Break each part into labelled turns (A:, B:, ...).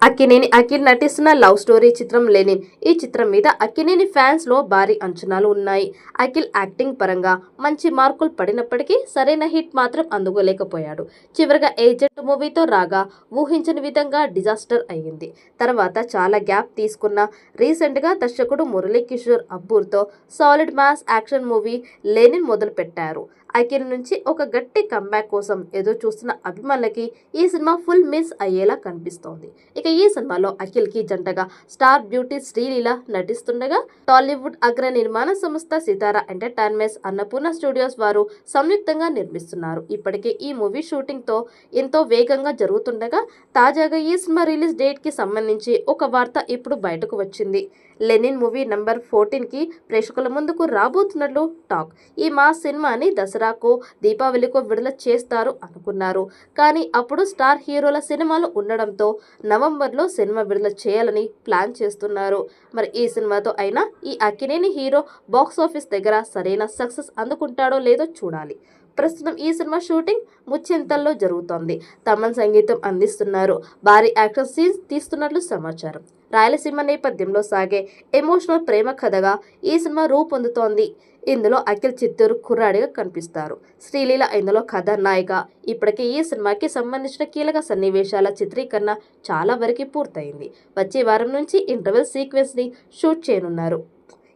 A: అక్కినేని అఖిల్ నటిస్తున్న love story చిత్రం Lenin. ఈ చిత్రం మీద అక్కినేని ఫ్యాన్స్ లో భారీ అంచనాలు ఉన్నాయి. అఖిల్ యాక్టింగ్ పరంగా మంచి మార్కులు పడినప్పటికీ సరైన హిట్ మాత్రం అందుకోలేకపోయాడు. చివరగా ఏజెంట్ మూవీతో రాగా ఊహించని విధంగా డిజాస్టర్ అయ్యింది. తర్వాత చాలా గ్యాప్ తీసుకున్న రీసెంట్ గా దర్శకుడు మురళీ కిషోర్ అబ్బూర్తో solid mass action movie Lenin మొదలు పెట్టారు. అఖిల్ నుంచి ఒక గట్టి కంబ్యాక్ కోసం ఎదురు చూస్తున్న అభిమానులకి ఈ సినిమా ఫుల్ మిస్ అయ్యేలా కనిపిస్తోంది. ఇక ఈ సినిమాలో అఖిల్ కి జంటగా స్టార్ బ్యూటీ శ్రీలీల నటిస్తుండగా టాలీవుడ్ అగ్ర నిర్మాణ సంస్థ సితారా ఎంటర్టైన్మెంట్స్ అన్నపూర్ణ స్టూడియోస్ వారు సంయుక్తంగా నిర్మిస్తున్నారు. ఇప్పటికే ఈ మూవీ షూటింగ్ తో ఎంతో వేగంగా జరుగుతుండగా తాజాగా ఈ సినిమా రిలీజ్ డేట్ కి సంబంధించి ఒక వార్త ఇప్పుడు బయటకు వచ్చింది. లెనిన్ మూవీ నంబర్ 14 కి ప్రేక్షకుల ముందుకు రాబోతున్నట్లు టాక్. ఈ మాస్ సినిమాని దసరాకో దీపావళికో విడుదల చేస్తారు అనుకున్నారు. కానీ అప్పుడు స్టార్ హీరోల సినిమాలు ఉండడంతో నవంబర్లో సినిమా విడుదల చేయాలని ప్లాన్ చేస్తున్నారు. మరి ఈ సినిమాతో అయినా ఈ అక్కినేని హీరో బాక్సాఫీస్ దగ్గర సరైన సక్సెస్ అందుకుంటాడో లేదో చూడాలి. ప్రస్తుతం ఈ సినిమా షూటింగ్ ముచ్చెంతల్లో జరుగుతోంది. తమన్ సంగీతం అందిస్తున్నారు. భారీ యాక్షన్ సీన్స్ తీస్తున్నట్లు సమాచారం. రాయలసీమ నేపథ్యంలో సాగే ఎమోషనల్ ప్రేమ కథగా ఈ సినిమా రూపొందుతోంది. ఇందులో అఖిల్ చిత్తూరు కుర్రాడిగా కనిపిస్తారు. శ్రీలీల ఇందులో కథానాయిక. ఇప్పటికే ఈ సినిమాకి సంబంధించిన కీలక సన్నివేశాల చిత్రీకరణ చాలా వరకు పూర్తయింది. వచ్చే వారం నుంచి ఇంటర్వెల్ సీక్వెన్స్ ని షూట్ చేయనున్నారు.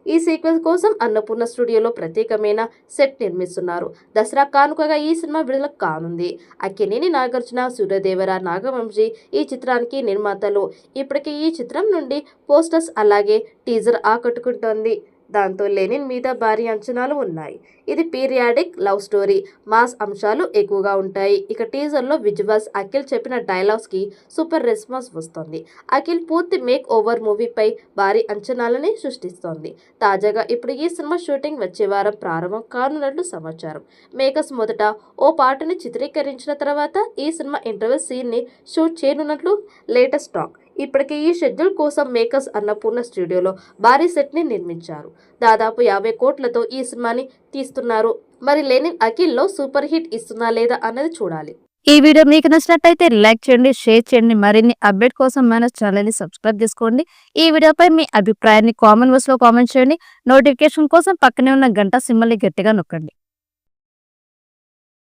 A: ఈ సీక్వెన్స్ కోసం అన్నపూర్ణ స్టూడియోలో ప్రత్యేకమైన సెట్ నిర్మిస్తున్నారు. దసరా కానుకగా ఈ సినిమా విడుదల కానుంది. అక్కినేని నాగార్జున, సూర్యదేవర, నాగవంశీ ఈ చిత్రానికి నిర్మాతలు. ఇప్పటికే ఈ చిత్రం నుండి పోస్టర్స్ అలాగే టీజర్ ఆకట్టుకుంటోంది. దాంతో లెనిన్ మీద భారీ అంచనాలు ఉన్నాయి. ఇది పీరియాడిక్ లవ్ స్టోరీ. మాస్ అంశాలు ఎక్కువగా ఉంటాయి. ఇక టీజర్లో విజువల్స్, అఖిల్ చెప్పిన డైలాగ్స్ కి సూపర్ రెస్పాన్స్ వస్తోంది. అఖిల్ పూర్తి మేక్ ఓవర్ మూవీపై భారీ అంచనాలని సృష్టిస్తోంది. తాజాగా ఇప్పుడు ఈ సినిమా షూటింగ్ వచ్చే వారం ప్రారంభం కానున్నట్లు సమాచారం. మేకర్స్ మొదట ఓ పాటని చిత్రీకరించిన తర్వాత ఈ సినిమా ఇంటర్వెల్ సీన్ ని షూట్ చేయనున్నట్లు లేటెస్ట్ టాక్. ఇప్పటికే ఈ షెడ్యూల్ కోసం మేకర్స్ అన్నపూర్ణ స్టూడియోలో భారీ సెట్ ని నిర్మించారు. దాదాపు 50 కోట్లతో ఈ సినిమాని తీస్తున్నారు. మరి లెనిన్ అఖిల్ లో సూపర్ హిట్ ఇస్తుందా లేదా అన్నది చూడాలి.
B: ఈ వీడియో మీకు నచ్చినట్లయితే లైక్ చేయండి, షేర్ చేయండి. మరిన్ని అప్డేట్ కోసం మన ఛానల్ ని సబ్స్క్రైబ్ చేసుకోండి. ఈ వీడియోపై మీ అభిప్రాయాన్ని కామెంట్ బాక్స్ లో కామెంట్ చేయండి. నోటిఫికేషన్ కోసం పక్కనే ఉన్న గంట సింబల్ ని గట్టిగా నొక్కండి.